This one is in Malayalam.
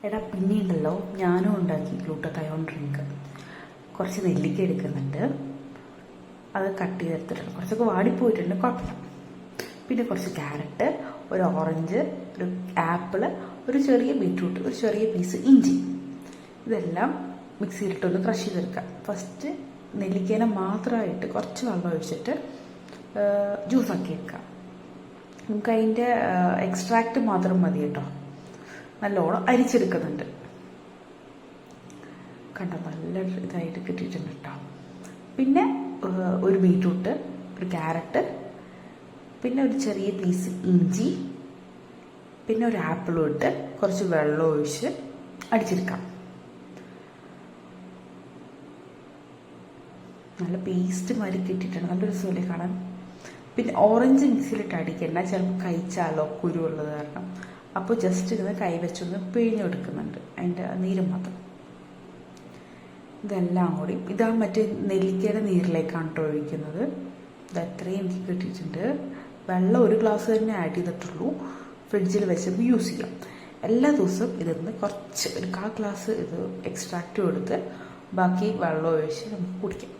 എടാ പിന്നെയുണ്ടല്ലോ, ഞാനും ഉണ്ടാക്കി ഗ്ലൂട്ടതയോൺ ഡ്രിങ്ക്. കുറച്ച് നെല്ലിക്ക എടുക്കുന്നുണ്ട്, അത് കട്ട് ചെയ്തെടുത്തിട്ടുണ്ട്. കുറച്ചൊക്കെ വാടിപ്പോയിട്ടുണ്ട്, കുഴപ്പമില്ല. പിന്നെ കുറച്ച് ക്യാരറ്റ്, ഒരു ഓറഞ്ച്, ഒരു ആപ്പിള്, ഒരു ചെറിയ ബീറ്റ്റൂട്ട്, ഒരു ചെറിയ പീസ് ഇഞ്ചി. ഇതെല്ലാം മിക്സിയിലിട്ടൊന്ന് ക്രഷ് ചെയ്തെടുക്കാം. ഫസ്റ്റ് നെല്ലിക്കേനെ മാത്രമായിട്ട് കുറച്ച് വെള്ളം ഒഴിച്ചിട്ട് ജ്യൂസാക്കി എടുക്കാം. നമുക്ക് അതിൻ്റെ എക്സ്ട്രാക്റ്റ് മാത്രം മതി കേട്ടോ. നല്ലോണം അരിച്ചെടുക്കുന്നുണ്ട്. കണ്ടോ, നല്ല ഇതായിട്ട് കിട്ടിയിട്ടുണ്ട് കേട്ടോ. പിന്നെ ഒരു ബീറ്റ്റൂട്ട്, ഒരു ക്യാരറ്റ്, പിന്നെ ഒരു ചെറിയ പീസ് ഇഞ്ചി, പിന്നെ ഒരു ആപ്പിളും ഇട്ട് കുറച്ച് വെള്ളം ഒഴിച്ച് അടിച്ചെടുക്കാം. നല്ല പേസ്റ്റ് മാതിരി കിട്ടിയിട്ടുണ്ട്, നല്ലൊരു സുഖം കാണാൻ. പിന്നെ ഓറഞ്ച് മിക്സിയിലിട്ട് അടിക്കണ്ട, ചിലപ്പോൾ കഴിച്ചാലോ കുരുവുള്ളത് കാരണം. അപ്പോൾ ജസ്റ്റ് ഇങ്ങനെ കൈവച്ചൊന്ന് പിഴിഞ്ഞെടുക്കുന്നുണ്ട്, അതിൻ്റെ നീര് മാത്രം. ഇതെല്ലാം കൂടി ഇതാ മറ്റേ നെല്ലിക്കയുടെ നീരിലേക്കാണ് കേട്ടോ ഒഴിക്കുന്നത്. ഇത് അത്രയും എനിക്ക് കിട്ടിയിട്ടുണ്ട്. വെള്ളം ഒരു ഗ്ലാസ് തന്നെ ആഡ് ചെയ്തിട്ടുള്ളൂ. ഫ്രിഡ്ജിൽ വെച്ചപ്പോൾ യൂസ് ചെയ്യാം. എല്ലാ ദിവസവും ഇതിന്ന് കുറച്ച് ഒരു 1/4 ഗ്ലാസ് ഇത് എക്സ്ട്രാക്റ്റും എടുത്ത് ബാക്കി വെള്ളം ഒഴിച്ച് നമുക്ക് കുടിക്കാം.